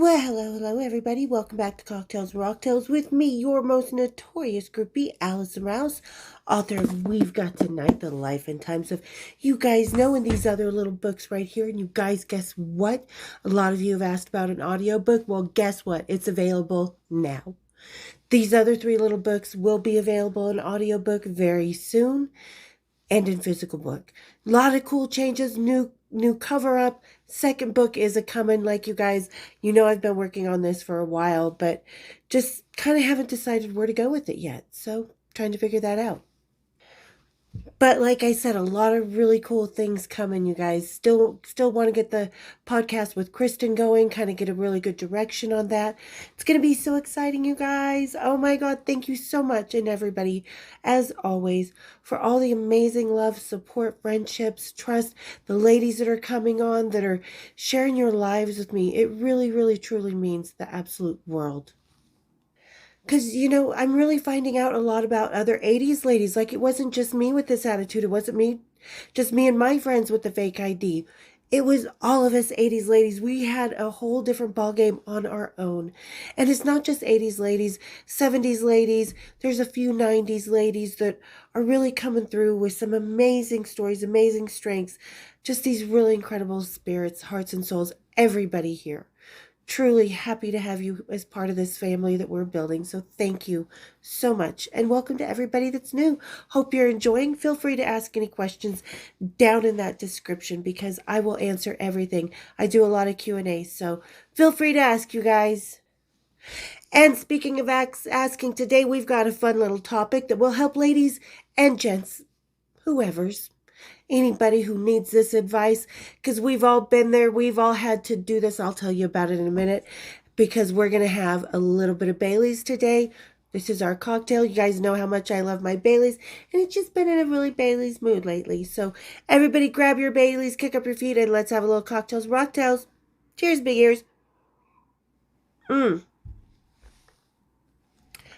Well, hello, everybody. Welcome back to Cocktails and Rocktails with me, your most notorious groupie, Allison Rouse, author of We've Got Tonight, The Life and Times of You Guys Know, and these other little books right here. And you guys, guess what? A lot of you have asked about an audiobook. Well, guess what? It's available now. These other three little books will be available in audiobook very soon and in physical book. A lot of cool changes, new cover up. Second book is a coming, like you guys, I've been working on this for a while, but just kind of haven't decided where to go with it yet. So trying to figure that out. But like I said, a lot of really cool things coming, you guys. Still want to get the podcast with Kristen going, kind of get a really good direction on that. It's going to be so exciting, you guys. Oh my God, thank you so much. And everybody, as always, for all the amazing love, support, friendships, trust, the ladies that are coming on, that are sharing your lives with me. It really, really, truly means the absolute world. Because, I'm really finding out a lot about other 80s ladies. Like, it wasn't just me with this attitude. It wasn't just me and my friends with the fake ID. It was all of us 80s ladies. We had a whole different ballgame on our own. And it's not just 80s ladies, 70s ladies. There's a few 90s ladies that are really coming through with some amazing stories, amazing strengths. Just these really incredible spirits, hearts, and souls. Everybody here. Truly happy to have you as part of this family that we're building. So thank you so much. And welcome to everybody that's new. Hope you're enjoying. Feel free to ask any questions down in that description because I will answer everything. I do a lot of Q&A, so feel free to ask, you guys. And speaking of asking, today we've got a fun little topic that will help ladies and gents, whoever's. Anybody who needs this advice, because we've all been there. We've all had to do this. I'll tell you about it in a minute, because we're going to have a little bit of Bailey's today. This is our cocktail. You guys know how much I love my Bailey's, and it's just been in a really Bailey's mood lately. So everybody grab your Bailey's, kick up your feet, and let's have a little cocktails, rocktails. Cheers, big ears.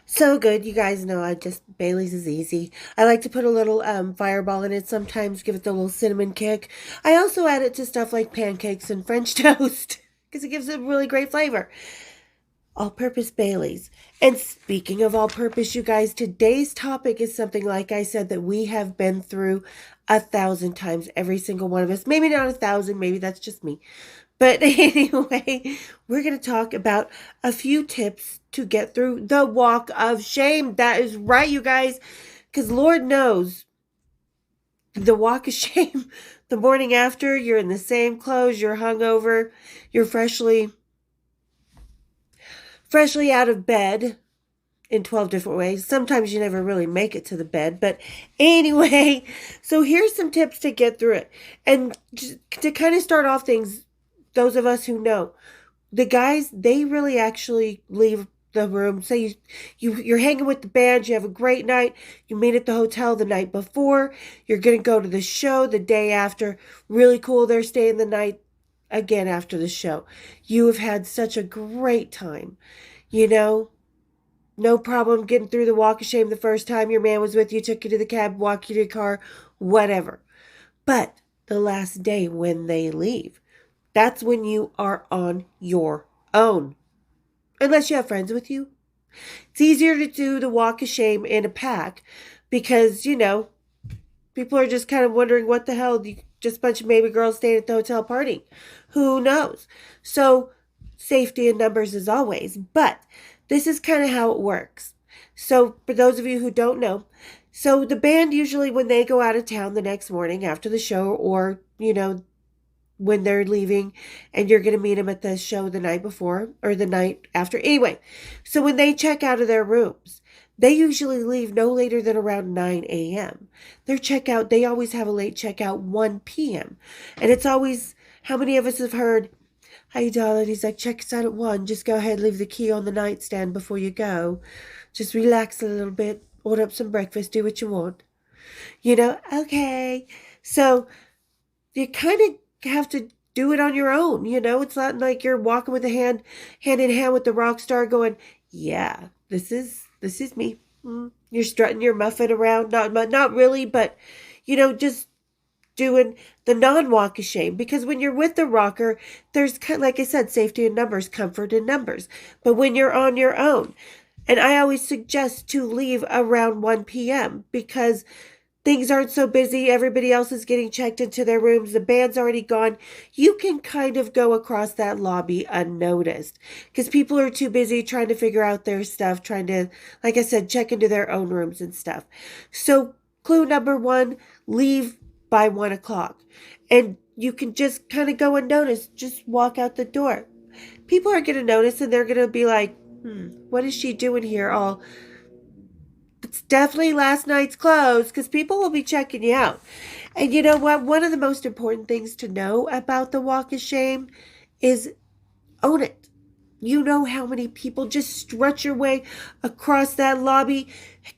So good. You guys know Bailey's is easy. I like to put a little fireball in it sometimes, give it the little cinnamon kick. I also add it to stuff like pancakes and French toast because it gives it really great flavor. All-purpose Bailey's. And speaking of all-purpose, you guys, today's topic is something, like I said, that we have been through 1,000 times, every single one of us. Maybe not 1,000, maybe that's just me. But anyway, we're going to talk about a few tips to get through the walk of shame. That is right, you guys, because Lord knows the walk of shame, the morning after, you're in the same clothes, you're hungover, you're freshly out of bed in 12 different ways. Sometimes you never really make it to the bed. But anyway, so here's some tips to get through it. And to kind of start off things, those of us who know, the guys, they really actually leave the room. Say you're hanging with the band, you have a great night, you meet at the hotel the night before, you're going to go to the show the day after. Really cool, they're staying the night again after the show. You have had such a great time, no problem getting through the walk of shame the first time your man was with you, took you to the cab, walked you to your car, whatever. But the last day when they leave, that's when you are on your own. Unless you have friends with you. It's easier to do the walk of shame in a pack because, people are just kind of wondering what the hell, just a bunch of maybe girls staying at the hotel partying. Who knows? So safety in numbers as always. But this is kind of how it works. So for those of you who don't know, so the band usually when they go out of town the next morning after the show or, when they're leaving and you're going to meet them at the show the night before or the night after. Anyway, so when they check out of their rooms, they usually leave no later than around 9 a.m. Their checkout, they always have a late checkout 1 p.m. And it's always, how many of us have heard, "Hey, darling," he's like, "check us out at 1. Just go ahead, leave the key on the nightstand before you go. Just relax a little bit, order up some breakfast, do what you want." Okay. So you kind of have to do it on your own. It's not like you're walking with a hand in hand with the rock star going, "Yeah, this is me." You're strutting your muffin around, not really, but just doing the non-walk of shame, because when you're with the rocker, there's kind of, like I said, safety in numbers, comfort in numbers. But when you're on your own, and I always suggest to leave around 1 p.m. because things aren't so busy. Everybody else is getting checked into their rooms. The band's already gone. You can kind of go across that lobby unnoticed because people are too busy trying to figure out their stuff, trying to, like I said, check into their own rooms and stuff. So clue number one, leave by 1 o'clock. And you can just kind of go unnoticed. Just walk out the door. People are going to notice and they're going to be like, what is she doing here? All it's definitely last night's clothes because people will be checking you out. And you know what? One of the most important things to know about the walk of shame is own it. You know how many people just stretch your way across that lobby,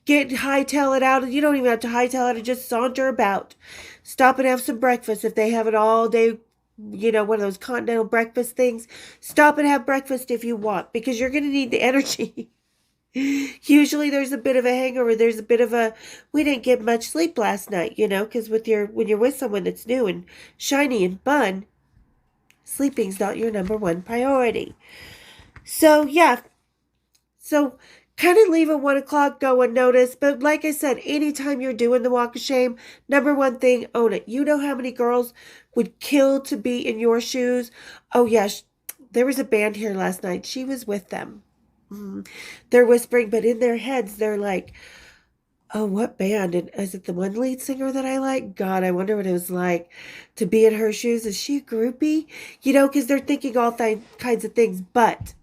hightail it out. You don't even have to hightail it and just saunter about. Stop and have some breakfast if they have an all day, one of those continental breakfast things. Stop and have breakfast if you want because you're going to need the energy. Usually there's a bit of a hangover. There's a bit of we didn't get much sleep last night, because when you're with someone that's new and shiny and fun, sleeping's not your number one priority. So, yeah. So, kind of leave at 1 o'clock, go unnoticed. But like I said, anytime you're doing the walk of shame, number one thing, own it. You know how many girls would kill to be in your shoes? Oh, yeah. There was a band here last night. She was with them. They're whispering, but in their heads, they're like, oh, what band? And is it the one lead singer that I like? God, I wonder what it was like to be in her shoes. Is she a groupie? Because they're thinking all kinds of things. But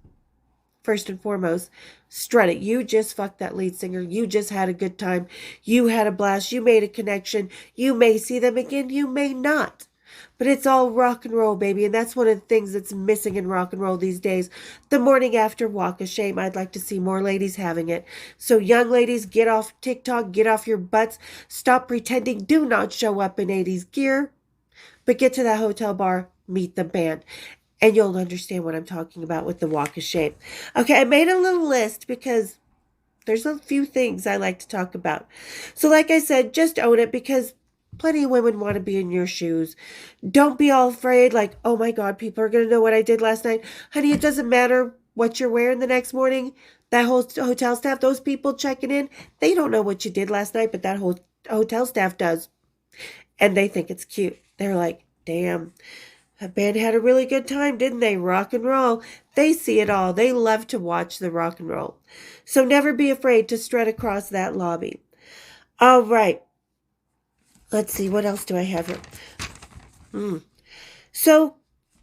first and foremost, strut it. You just fucked that lead singer. You just had a good time. You had a blast. You made a connection. You may see them again. You may not. But it's all rock and roll, baby. And that's one of the things that's missing in rock and roll these days. The morning after walk of shame. I'd like to see more ladies having it. So young ladies, get off TikTok. Get off your butts. Stop pretending. Do not show up in 80s gear. But get to that hotel bar. Meet the band. And you'll understand what I'm talking about with the walk of shame. Okay, I made a little list because there's a few things I like to talk about. So like I said, just own it because plenty of women want to be in your shoes. Don't be all afraid like, oh my God, people are going to know what I did last night. Honey, it doesn't matter what you're wearing the next morning. That whole hotel staff, those people checking in, they don't know what you did last night, but that whole hotel staff does. And they think it's cute. They're like, damn, that band had a really good time, didn't they? Rock and roll. They see it all. They love to watch the rock and roll. So never be afraid to strut across that lobby. All right. Let's see, what else do I have here? So,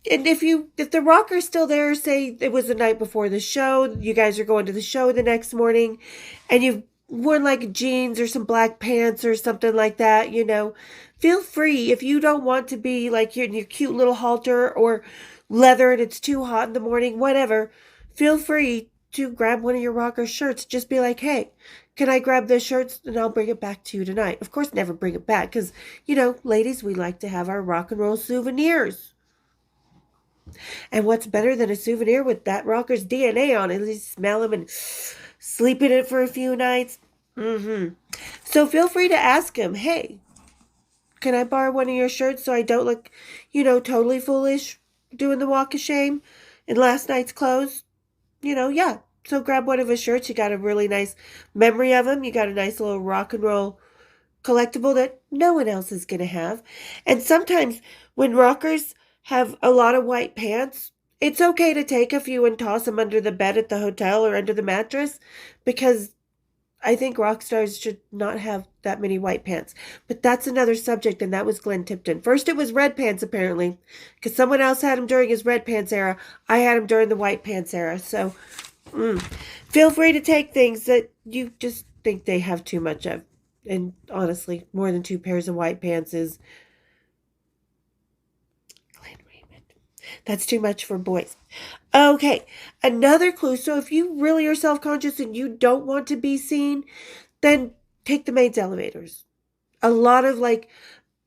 and if the rocker's still there, say it was the night before the show, you guys are going to the show the next morning, and you've worn like jeans or some black pants or something like that, feel free. If you don't want to be like in your cute little halter or leather and it's too hot in the morning, whatever, feel free to grab one of your rocker shirts. Just be like, hey, can I grab this shirt and I'll bring it back to you tonight? Of course, never bring it back because, ladies, we like to have our rock and roll souvenirs. And what's better than a souvenir with that rocker's DNA on it? At least smell them and sleep in it for a few nights. So feel free to ask him, hey, can I borrow one of your shirts so I don't look, totally foolish doing the walk of shame in last night's clothes? Yeah. So grab one of his shirts. You got a really nice memory of him. You got a nice little rock and roll collectible that no one else is going to have. And sometimes when rockers have a lot of white pants, it's okay to take a few and toss them under the bed at the hotel or under the mattress because I think rock stars should not have that many white pants. But that's another subject, and that was Glenn Tipton. First it was red pants, apparently, because someone else had him during his red pants era. I had him during the white pants era. So feel free to take things that you just think they have too much of. And honestly, more than 2 pairs of white pants is Glenn Raymond. That's too much for boys. Okay, another clue. So if you really are self-conscious and you don't want to be seen, then take the maid's elevators. A lot of like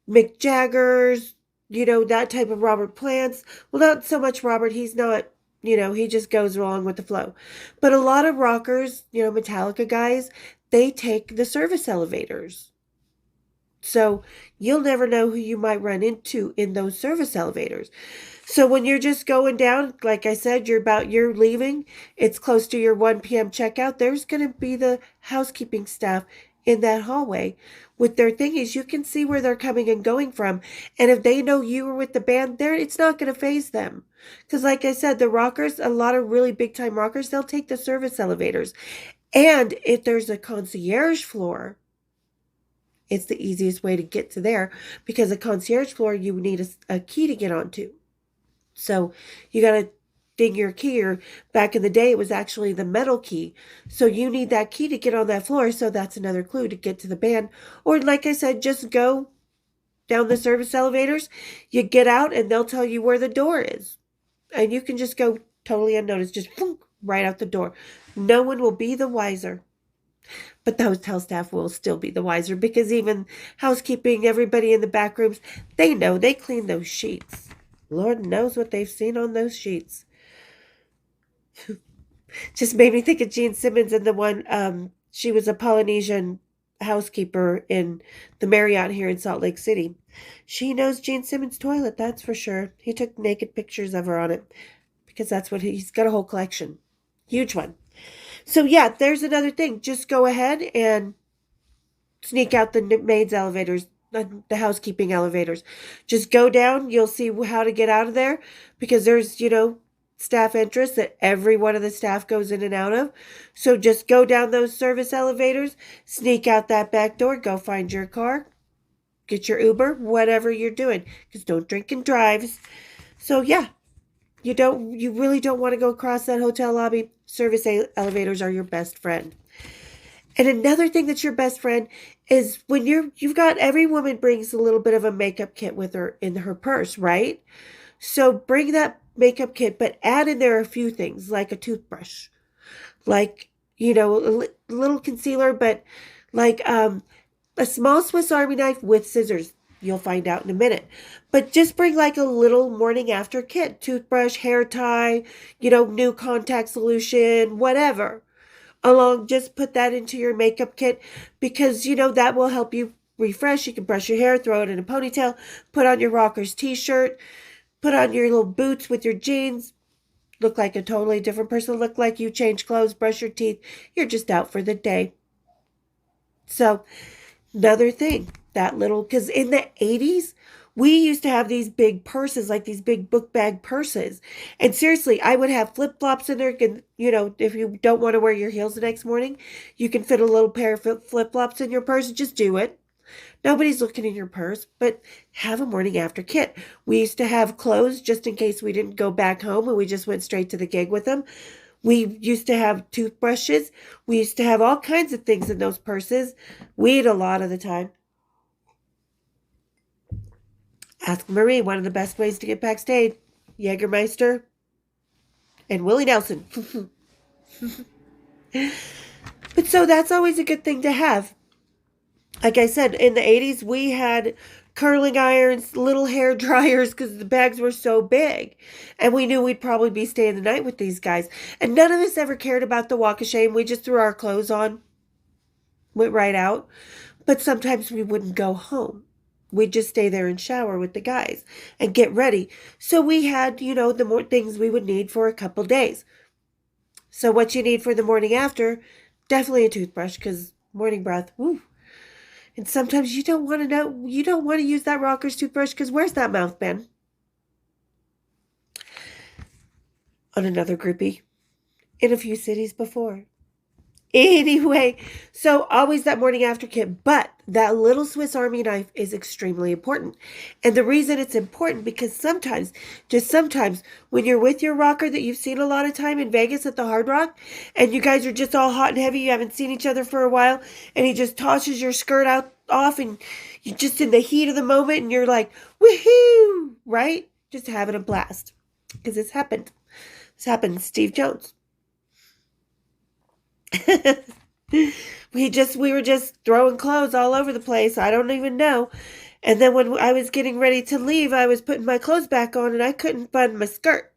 Mick Jagger's, that type of Robert Plant's. Well, not so much Robert. He's not, he just goes along with the flow. But a lot of rockers, Metallica guys, they take the service elevators. So you'll never know who you might run into in those service elevators. So when you're just going down, like I said, you're leaving, it's close to your 1 p.m. checkout, there's going to be the housekeeping staff in that hallway with their thingies. You can see where they're coming and going from. And if they know you were with the band there, it's not going to faze them. Because like I said, the rockers, a lot of really big time rockers, they'll take the service elevators. And if there's a concierge floor, it's the easiest way to get to there, because a concierge floor, you need a key to get onto. So you got to ding your key, or back in the day, it was actually the metal key. So you need that key to get on that floor. So that's another clue to get to the band. Or like I said, just go down the service elevators. You get out and they'll tell you where the door is. And you can just go totally unnoticed, just right out the door. No one will be the wiser. But the hotel staff will still be the wiser, because even housekeeping, everybody in the back rooms, they know they clean those sheets. Lord knows what they've seen on those sheets. Just made me think of Jean Simmons and the one, she was a Polynesian housekeeper in the Marriott here in Salt Lake City. She knows Gene Simmons' toilet, that's for sure. He took naked pictures of her on it, because that's what he's got, a whole collection. Huge one. So yeah, there's another thing. Just go ahead and sneak out the maid's elevators, the housekeeping elevators. Just go down. You'll see how to get out of there, because there's, staff entrance that every one of the staff goes in and out of. So just go down those service elevators, sneak out that back door, go find your car, get your Uber, whatever you're doing, because don't drink and drive. So yeah, you really don't want to go across that hotel lobby. Service elevators are your best friend. And another thing that's your best friend is when you've got, every woman brings a little bit of a makeup kit with her in her purse, right? So bring that makeup kit, but add in there a few things, like a toothbrush, like, a little concealer, but like a small Swiss Army knife with scissors. You'll find out in a minute. But just bring like a little morning after kit, toothbrush, hair tie, new contact solution, whatever. Along, just put that into your makeup kit, because, that will help you refresh. You can brush your hair, throw it in a ponytail, put on your Rockers t-shirt, put on your little boots with your jeans, look like a totally different person, look like you change clothes, brush your teeth. You're just out for the day. So another thing, because in the 80s, we used to have these big purses, like these big book bag purses. And seriously, I would have flip-flops in there. And, if you don't want to wear your heels the next morning, you can fit a little pair of flip-flops in your purse. Just do it. Nobody's looking in your purse, but have a morning after kit. We used to have clothes just in case we didn't go back home and we just went straight to the gig with them. We used to have toothbrushes. We used to have all kinds of things in those purses. Weed a lot of the time. Ask Marie, one of the best ways to get backstage. Jägermeister and Willie Nelson. But so that's always a good thing to have. Like I said, in the 80s, we had curling irons, little hair dryers, because the bags were so big. And we knew we'd probably be staying the night with these guys. And none of us ever cared about the walk of shame. We just threw our clothes on, went right out. But sometimes we wouldn't go home. We'd just stay there and shower with the guys and get ready. So we had, the more things we would need for a couple days. So what you need for the morning after, definitely a toothbrush, because morning breath, woo. And sometimes you don't want to use that Rockers toothbrush, because where's that mouth been? On another groupie in a few cities before. Anyway, so always that morning after kit, but that little Swiss Army knife is extremely important. And the reason it's important, because sometimes, just sometimes, when you're with your rocker that you've seen a lot of time in Vegas at the Hard Rock, and you guys are just all hot and heavy, you haven't seen each other for a while, and he just tosses your skirt off, and you're just in the heat of the moment, and you're like, woohoo, right? Just having a blast. Because it's happened. It's happened to Steve Jones. We were just throwing clothes all over the place. I don't even know. And then when I was getting ready to leave, I was putting my clothes back on and I couldn't find my skirt.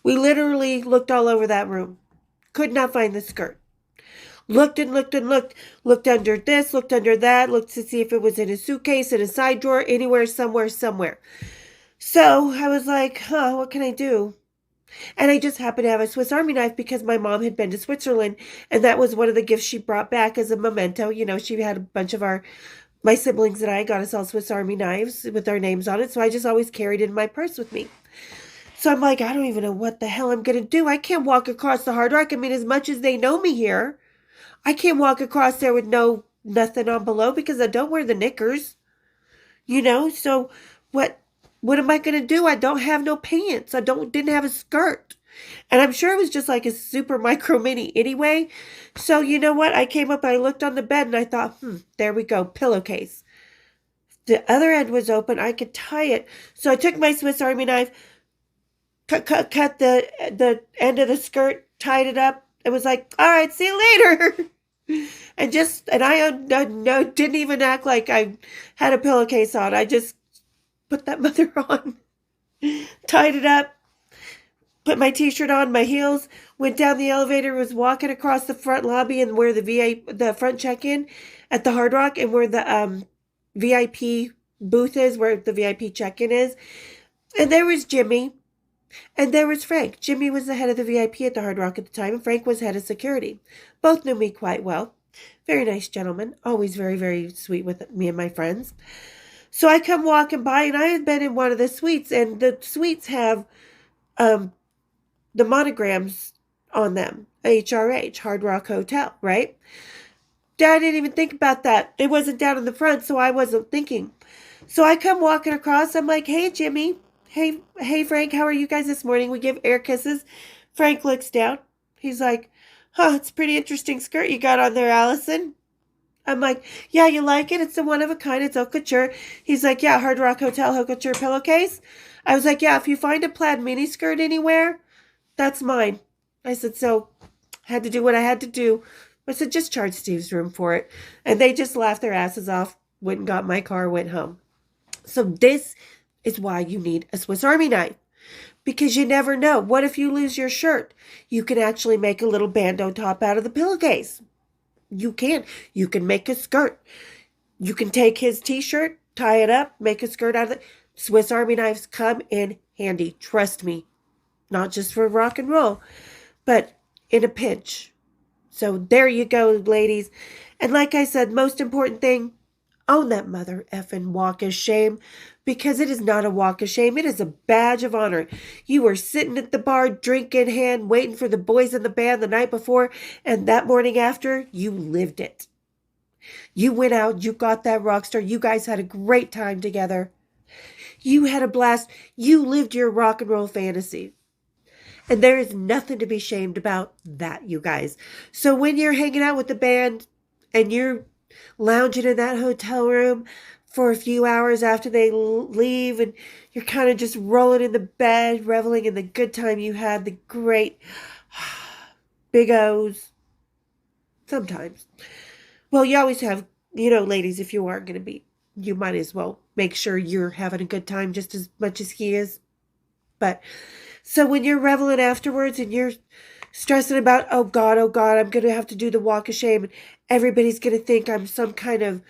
We literally looked all over that room. Could not find the skirt. Looked and looked and looked. Looked under this, looked under that, looked to see if it was in a suitcase, in a side drawer, anywhere, somewhere. So I was like, what can I do? And I just happened to have a Swiss Army knife because my mom had been to Switzerland, and that was one of the gifts she brought back as a memento. You know, she had a bunch of my siblings and I got us all Swiss Army knives with our names on it, so I just always carried it in my purse with me. So I'm like, I don't even know what the hell I'm going to do. I can't walk across the Hard Rock. I mean, as much as they know me here, I can't walk across there with nothing on below because I don't wear the knickers, you know? So what am I going to do? I don't have no pants. Didn't have a skirt. And I'm sure it was just like a super micro mini anyway. So you know what? I came up, I looked on the bed and I thought, there we go, pillowcase. The other end was open. I could tie it. So I took my Swiss Army knife, cut the end of the skirt, tied it up. It was like, all right, see you later. And I no, didn't even act like I had a pillowcase on. I just put that mother on, tied it up, put my t-shirt on, my heels, went down the elevator, was walking across the front lobby and where the front check-in at the Hard Rock and where the VIP booth is, where the VIP check-in is. And there was Jimmy and there was Frank. Jimmy was the head of the VIP at the Hard Rock at the time, and Frank was head of security. Both knew me quite well. Very nice gentlemen, always very, very sweet with me and my friends. So I come walking by, and I had been in one of the suites, and the suites have the monograms on them. HRH, Hard Rock Hotel, right? I didn't even think about that. It wasn't down in the front, so I wasn't thinking. So I come walking across. I'm like, hey, Jimmy. Hey, Frank, how are you guys this morning? We give air kisses. Frank looks down. He's like, it's a pretty interesting skirt you got on there, Allison. I'm like, yeah, you like it? It's a one of a kind. It's haute couture. He's like, yeah, Hard Rock Hotel haute couture pillowcase. I was like, yeah, if you find a plaid mini skirt anywhere, that's mine. I said, so I had to do what I had to do. I said, just charge Steve's room for it. And they just laughed their asses off, went and got my car, went home. So this is why you need a Swiss Army knife. Because you never know. What if you lose your shirt? You can actually make a little bandeau top out of the pillowcase. You can. You can make a skirt. You can take his t-shirt, tie it up, make a skirt out of it. Swiss Army knives come in handy. Trust me. Not just for rock and roll, but in a pinch. So there you go, ladies. And like I said, most important thing, own that mother effing walk of shame, because it is not a walk of shame. It is a badge of honor. You were sitting at the bar, drink in hand, waiting for the boys in the band the night before, and that morning after, you lived it. You went out, you got that rock star, you guys had a great time together. You had a blast. You lived your rock and roll fantasy. And there is nothing to be ashamed about that, you guys. So when you're hanging out with the band and you're lounging in that hotel room for a few hours after they leave and you're kind of just rolling in the bed, reveling in the good time you had, the great big O's. Sometimes. Well, you always have, ladies, if you aren't going to be, you might as well make sure you're having a good time just as much as he is. But so when you're reveling afterwards and you're stressing about, oh God, I'm going to have to do the walk of shame and everybody's going to think I'm some kind of,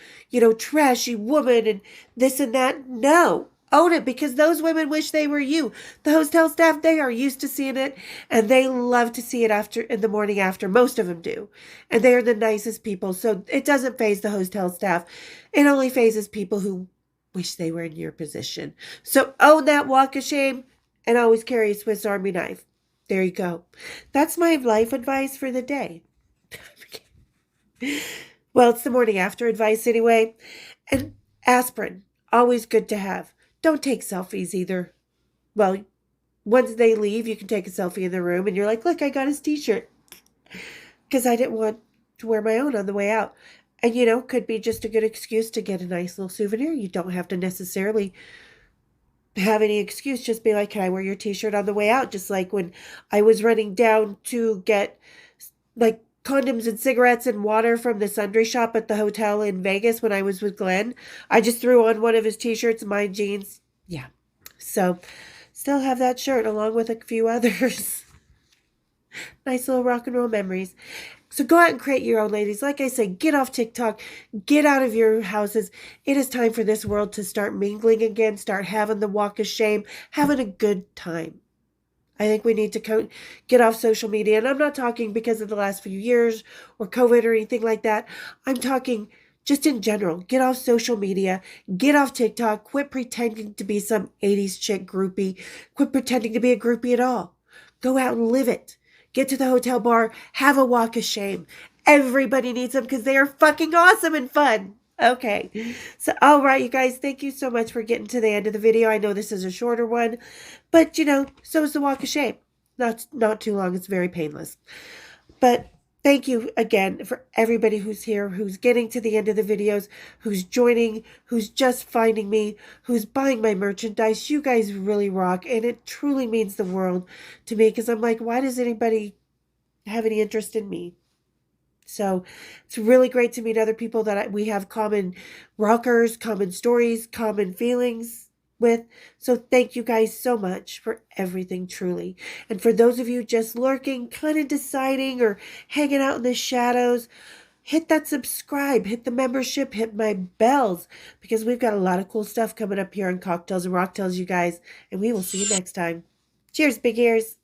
trashy woman and this and that. No, own it, because those women wish they were you. The hotel staff, they are used to seeing it and they love to see it in the morning after. Most of them do. And they are the nicest people. So it doesn't faze the hotel staff. It only phases people who wish they were in your position. So own that walk of shame. And always carry a Swiss Army knife. There you go. That's my life advice for the day. Well, it's the morning after advice anyway. And aspirin, always good to have. Don't take selfies either. Well, once they leave, you can take a selfie in the room and you're like, look, I got his t-shirt. Because I didn't want to wear my own on the way out. And, could be just a good excuse to get a nice little souvenir. You don't have to necessarily have any excuse. Just be like, can I wear your t-shirt on the way out? Just like when I was running down to get like condoms and cigarettes and water from the sundry shop at the hotel in Vegas when I was with Glenn. I just threw on one of his t-shirts, my jeans. Yeah. So still have that shirt along with a few others. Nice little rock and roll memories. So go out and create your own, ladies. Like I said, get off TikTok, get out of your houses. It is time for this world to start mingling again, start having the walk of shame, having a good time. I think we need to get off social media. And I'm not talking because of the last few years or COVID or anything like that. I'm talking just in general. Get off social media. Get off TikTok. Quit pretending to be some 80s chick groupie. Quit pretending to be a groupie at all. Go out and live it. Get to the hotel bar. Have a walk of shame. Everybody needs them because they are fucking awesome and fun. Okay. So, all right, you guys, thank you so much for getting to the end of the video. I know this is a shorter one, but so is the walk of shame. Not too long. It's very painless. But thank you again for everybody who's here, who's getting to the end of the videos, who's joining, who's just finding me, who's buying my merchandise. You guys really rock, and it truly means the world to me because I'm like, why does anybody have any interest in me? So it's really great to meet other people that we have common rockers, common stories, common feelings with. So thank you guys so much for everything, truly. And for those of you just lurking, kind of deciding or hanging out in the shadows, hit that subscribe, hit the membership, hit my bells, because we've got a lot of cool stuff coming up here on Cocktails and Rocktails, you guys. And we will see you next time. Cheers, big ears.